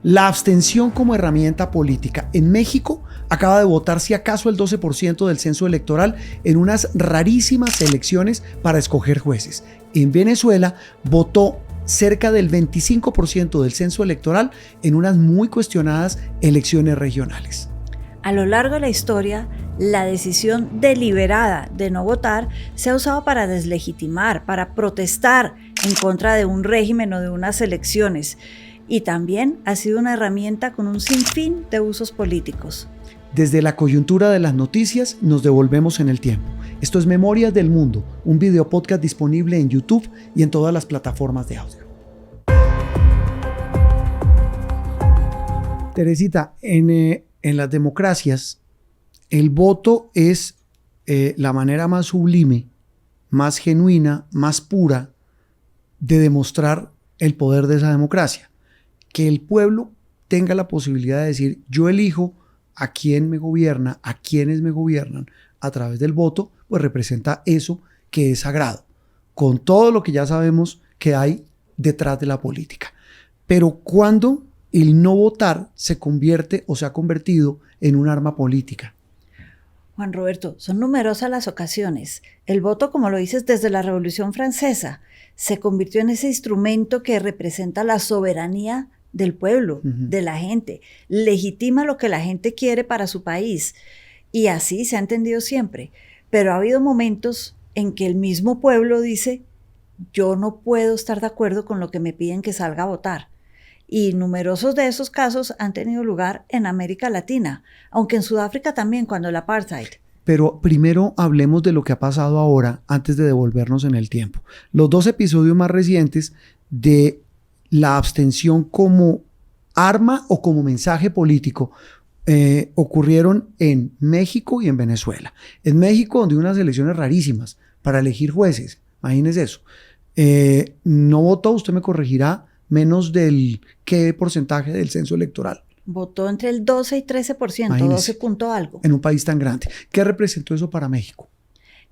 La abstención como herramienta política. En México acaba de votar si acaso el 12% del censo electoral en unas rarísimas elecciones para escoger jueces. En Venezuela votó cerca del 25% del censo electoral en unas muy cuestionadas elecciones regionales. A lo largo de la historia, la decisión deliberada de no votar se ha usado para deslegitimar, para protestar en contra de un régimen o de unas elecciones. Y también ha sido una herramienta con un sinfín de usos políticos. Desde la coyuntura de las noticias nos devolvemos en el tiempo. Esto es Memorias del Mundo, un video podcast disponible en YouTube y en todas las plataformas de audio. Teresita, en las democracias el voto es la manera más sublime, más genuina, más pura de demostrar el poder de esa democracia. Que el pueblo tenga la posibilidad de decir, yo elijo a quién me gobierna, a quiénes me gobiernan a través del voto, pues representa eso que es sagrado, con todo lo que ya sabemos que hay detrás de la política. Pero cuando el no votar se convierte o se ha convertido en un arma política. Juan Roberto, son numerosas las ocasiones. El voto, como lo dices, desde la Revolución Francesa, se convirtió en ese instrumento que representa la soberanía del pueblo, de la gente, legitima lo que la gente quiere para su país, y así se ha entendido siempre. Pero ha habido momentos en que el mismo pueblo dice, yo no puedo estar de acuerdo con lo que me piden que salga a votar. Y numerosos de esos casos han tenido lugar en América Latina, aunque en Sudáfrica también, cuando el apartheid. Pero primero hablemos de lo que ha pasado ahora antes de devolvernos en el tiempo. Los dos episodios más recientes de la abstención como arma o como mensaje político ocurrieron en México y en Venezuela. En México, donde hubo unas elecciones rarísimas para elegir jueces, imagínese eso. No votó, usted me corregirá, menos del ¿qué porcentaje del censo electoral? Votó entre el 12 y 13%, imagínese, 12 punto algo. En un país tan grande. ¿Qué representó eso para México?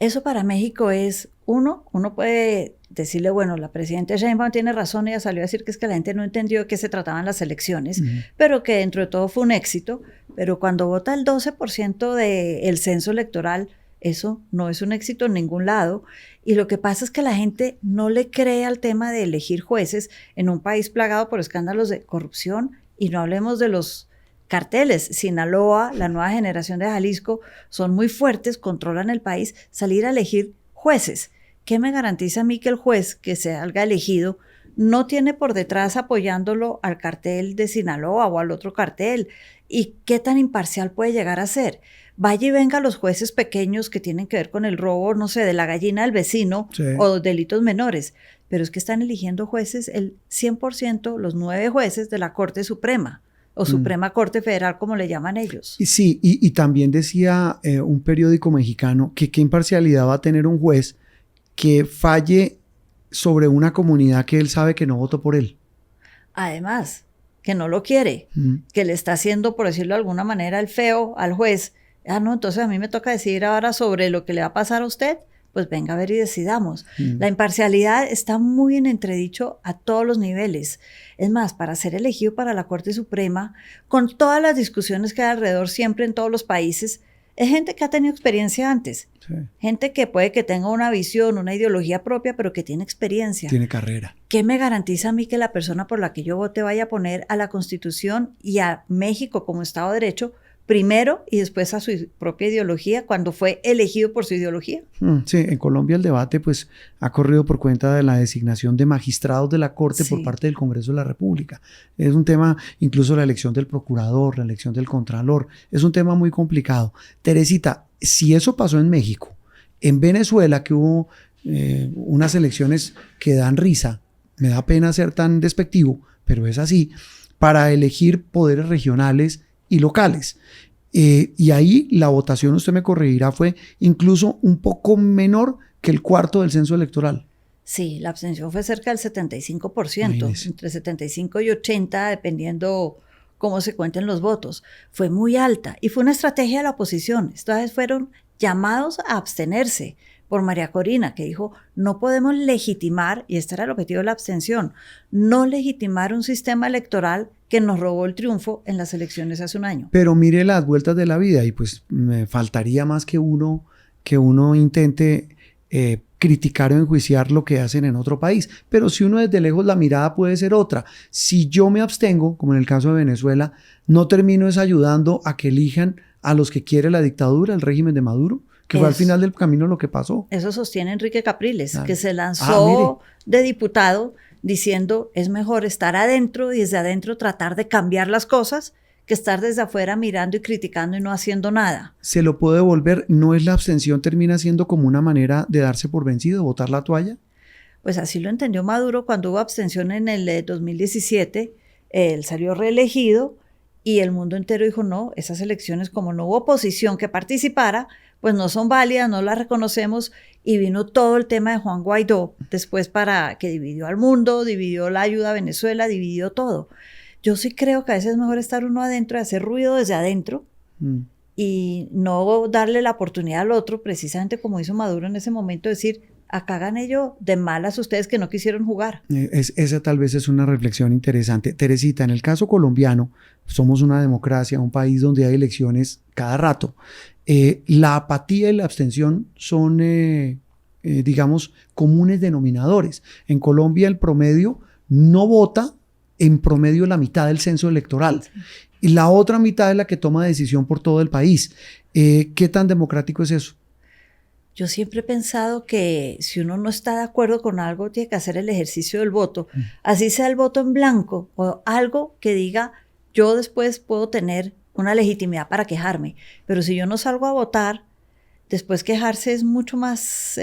Eso para México es, uno puede decirle, bueno, la presidenta Sheinbaum tiene razón, ella salió a decir que es que la gente no entendió de qué se trataban las elecciones, pero que dentro de todo fue un éxito. Pero cuando vota el 12% del censo electoral, eso no es un éxito en ningún lado. Y lo que pasa es que la gente no le cree al tema de elegir jueces en un país plagado por escándalos de corrupción, y no hablemos de los carteles. Sinaloa, la nueva generación de Jalisco, son muy fuertes, controlan el país. Salir a elegir jueces, ¿qué me garantiza a mí que el juez que salga elegido no tiene por detrás apoyándolo al cartel de Sinaloa o al otro cartel? ¿Y qué tan imparcial puede llegar a ser? Vaya y venga los jueces pequeños que tienen que ver con el robo, no sé, de la gallina del vecino, sí, o delitos menores. Pero es que están eligiendo jueces el 100%, los 9 jueces de la Corte Suprema, o Suprema Corte Federal, como le llaman ellos. Sí, y también decía un periódico mexicano que qué imparcialidad va a tener un juez que falle sobre una comunidad que él sabe que no votó por él. Además, que no lo quiere, que le está haciendo, por decirlo de alguna manera, el feo al juez. No, entonces a mí me toca decidir ahora sobre lo que le va a pasar a usted. Pues venga a ver y decidamos. La imparcialidad está muy en entredicho a todos los niveles. Es más, para ser elegido para la Corte Suprema, con todas las discusiones que hay alrededor siempre en todos los países, es gente que ha tenido experiencia antes. Sí. Gente que puede que tenga una visión, una ideología propia, pero que tiene experiencia. Tiene carrera. ¿Qué me garantiza a mí que la persona por la que yo vote vaya a poner a la Constitución y a México como Estado de Derecho primero y después a su propia ideología cuando fue elegido por su ideología? Sí, en Colombia el debate pues ha corrido por cuenta de la designación de magistrados de la Corte, sí, por parte del Congreso de la República. Es un tema, incluso la elección del procurador, la elección del contralor, es un tema muy complicado. Teresita, si eso pasó en México, en Venezuela que hubo unas elecciones que dan risa, me da pena ser tan despectivo, pero es así, para elegir poderes regionales y locales. Y ahí la votación, usted me corregirá, fue incluso un poco menor que el cuarto del censo electoral. Sí, la abstención fue cerca del 75%, entre 75 y 80, dependiendo cómo se cuenten los votos. Fue muy alta y fue una estrategia de la oposición. Esta vez fueron llamados a abstenerse por María Corina, que dijo, no podemos legitimar, y este era el objetivo de la abstención, no legitimar un sistema electoral que nos robó el triunfo en las elecciones hace un año. Pero mire las vueltas de la vida y pues me faltaría más que uno intente criticar o enjuiciar lo que hacen en otro país. Pero si uno desde lejos la mirada puede ser otra. Si yo me abstengo, como en el caso de Venezuela, no termino es ayudando a que elijan a los que quiere la dictadura, el régimen de Maduro, que fue al final del camino lo que pasó. Eso sostiene Enrique Capriles, que se lanzó de diputado diciendo es mejor estar adentro y desde adentro tratar de cambiar las cosas que estar desde afuera mirando y criticando y no haciendo nada. ¿Se lo puede devolver? ¿No es la abstención termina siendo como una manera de darse por vencido, botar la toalla? Pues así lo entendió Maduro cuando hubo abstención en el 2017. Él salió reelegido y el mundo entero dijo no, esas elecciones como no hubo oposición que participara, pues no son válidas, no las reconocemos, y vino todo el tema de Juan Guaidó después para que dividió al mundo, dividió la ayuda a Venezuela, dividió todo. Yo sí creo que a veces es mejor estar uno adentro y hacer ruido desde adentro y no darle la oportunidad al otro, precisamente como hizo Maduro en ese momento, decir, acá hagan ello de malas ustedes que no quisieron jugar. Esa tal vez es una reflexión interesante. Teresita, en el caso colombiano, somos una democracia, un país donde hay elecciones cada rato. La apatía y la abstención son, digamos, comunes denominadores. En Colombia el promedio no vota en promedio la mitad del censo electoral. Sí. Y la otra mitad es la que toma decisión por todo el país. ¿Qué tan democrático es eso? Yo siempre he pensado que si uno no está de acuerdo con algo, tiene que hacer el ejercicio del voto. Así sea el voto en blanco o algo que diga, yo después puedo tener una legitimidad para quejarme. Pero si yo no salgo a votar, después quejarse es mucho más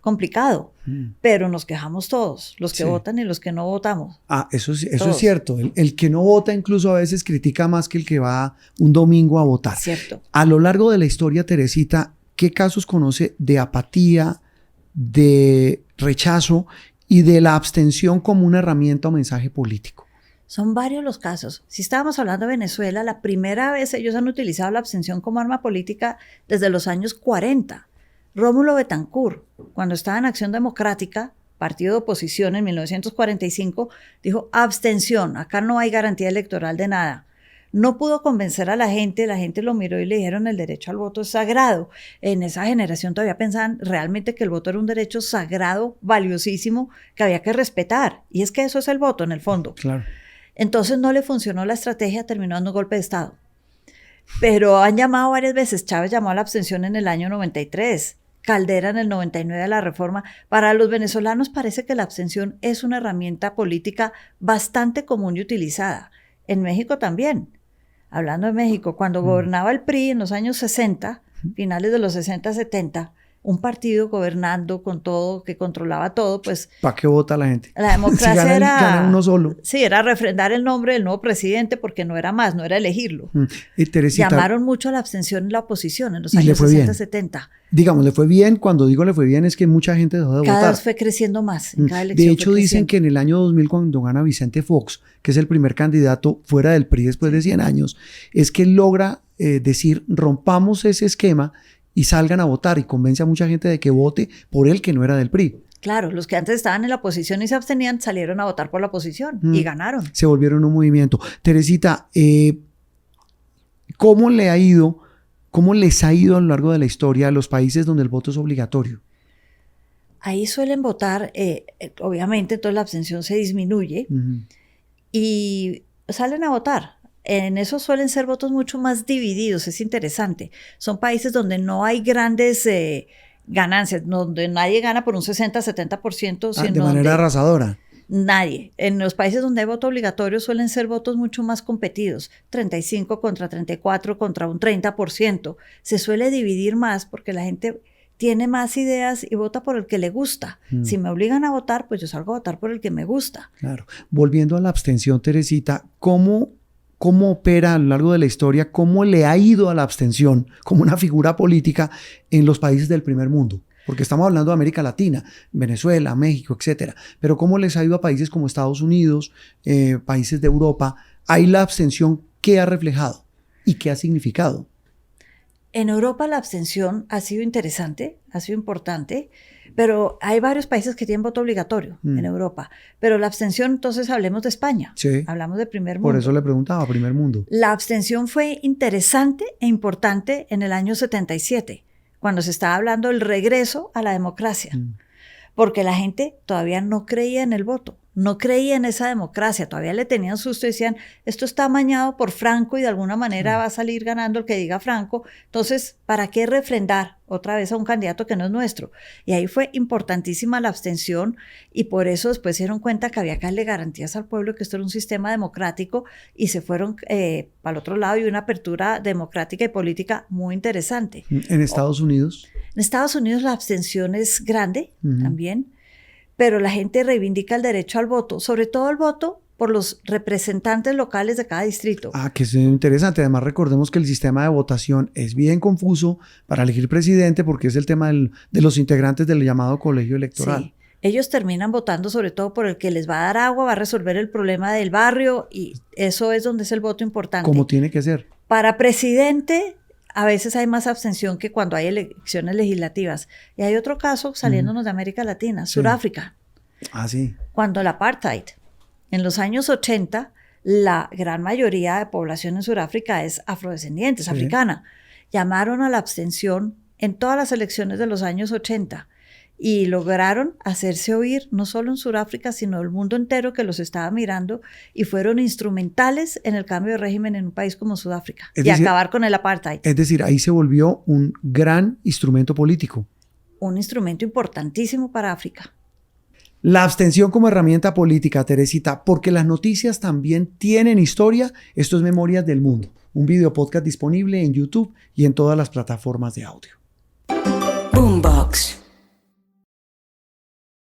complicado. Pero nos quejamos todos, los que votan y los que no votamos. Eso es cierto. El que no vota incluso a veces critica más que el que va un domingo a votar. Cierto. A lo largo de la historia, Teresita, ¿qué casos conoce de apatía, de rechazo y de la abstención como una herramienta o mensaje político? Son varios los casos. Si estábamos hablando de Venezuela, la primera vez ellos han utilizado la abstención como arma política desde los años 40. Rómulo Betancourt, cuando estaba en Acción Democrática, partido de oposición en 1945, dijo abstención, acá no hay garantía electoral de nada. No pudo convencer a la gente lo miró y le dijeron el derecho al voto es sagrado. En esa generación todavía pensaban realmente que el voto era un derecho sagrado, valiosísimo, que había que respetar. Y es que eso es el voto en el fondo. Claro. Entonces no le funcionó la estrategia, terminó dando un golpe de Estado. Pero han llamado varias veces, Chávez llamó a la abstención en el año 93, Caldera en el 99 a la reforma. Para los venezolanos parece que la abstención es una herramienta política bastante común y utilizada. En México también. Hablando de México, cuando gobernaba el PRI en los años 60, finales de los 60, 70, un partido gobernando con todo, que controlaba todo, pues... ¿Para qué vota la gente? La democracia si gana uno solo. Sí, era refrendar el nombre del nuevo presidente porque no era más, no era elegirlo. Y Teresita, llamaron mucho a la abstención en la oposición en los años 60, 70. Digamos, le fue bien. Cuando digo le fue bien es que mucha gente dejó de votar. Cada vez fue creciendo más. En cada elección de hecho, dicen que en el año 2000, cuando gana Vicente Fox, que es el primer candidato fuera del PRI después de 100 años, es que logra decir, rompamos ese esquema y salgan a votar, y convence a mucha gente de que vote por él que no era del PRI. Claro, los que antes estaban en la oposición y se abstenían salieron a votar por la oposición y ganaron. Se volvieron un movimiento. Teresita, ¿cómo les ha ido a lo largo de la historia a los países donde el voto es obligatorio? Ahí suelen votar, obviamente, entonces la abstención se disminuye y salen a votar. En eso suelen ser votos mucho más divididos, es interesante. Son países donde no hay grandes ganancias, donde nadie gana por un 60-70%. De manera arrasadora. Nadie. En los países donde hay voto obligatorio suelen ser votos mucho más competidos, 35 contra 34 contra un 30%. Se suele dividir más porque la gente tiene más ideas y vota por el que le gusta. Si me obligan a votar, pues yo salgo a votar por el que me gusta. Claro. Volviendo a la abstención, Teresita, ¿cómo opera a lo largo de la historia? ¿Cómo le ha ido a la abstención como una figura política en los países del primer mundo? Porque estamos hablando de América Latina, Venezuela, México, etcétera. Pero ¿cómo les ha ido a países como Estados Unidos, países de Europa? ¿Hay la abstención qué ha reflejado y qué ha significado? En Europa la abstención ha sido interesante, ha sido importante, Pero hay varios países que tienen voto obligatorio en Europa. Pero la abstención, entonces hablemos de España. Sí. Hablamos de primer mundo. Por eso le preguntaba, primer mundo. La abstención fue interesante e importante en el año 77, cuando se estaba hablando del regreso a la democracia. Porque la gente todavía no creía en el voto, no creía en esa democracia, todavía le tenían susto y decían, esto está amañado por Franco y de alguna manera va a salir ganando el que diga Franco, entonces, ¿para qué refrendar otra vez a un candidato que no es nuestro? Y ahí fue importantísima la abstención y por eso después se dieron cuenta que había que darle garantías al pueblo, que esto era un sistema democrático y se fueron para el otro lado y una apertura democrática y política muy interesante. ¿En Estados Unidos? En Estados Unidos la abstención es grande también, pero la gente reivindica el derecho al voto, sobre todo el voto por los representantes locales de cada distrito. Que es interesante. Además, recordemos que el sistema de votación es bien confuso para elegir presidente porque es el tema de los integrantes del llamado colegio electoral. Sí. Ellos terminan votando sobre todo por el que les va a dar agua, va a resolver el problema del barrio y eso es donde es el voto importante. Como tiene que ser. Para presidente, a veces hay más abstención que cuando hay elecciones legislativas. Y hay otro caso saliéndonos de América Latina, Sudáfrica. Sí. Cuando el apartheid, en los años 80, la gran mayoría de población en Sudáfrica es afrodescendiente, es africana. Llamaron a la abstención en todas las elecciones de los años 80 y lograron hacerse oír no solo en Sudáfrica, sino el mundo entero que los estaba mirando y fueron instrumentales en el cambio de régimen en un país como Sudáfrica y acabar con el apartheid. Es decir, ahí se volvió un gran instrumento político. Un instrumento importantísimo para África. La abstención como herramienta política, Teresita, porque las noticias también tienen historia. Esto es Memorias del Mundo, un video podcast disponible en YouTube y en todas las plataformas de audio. Boombox.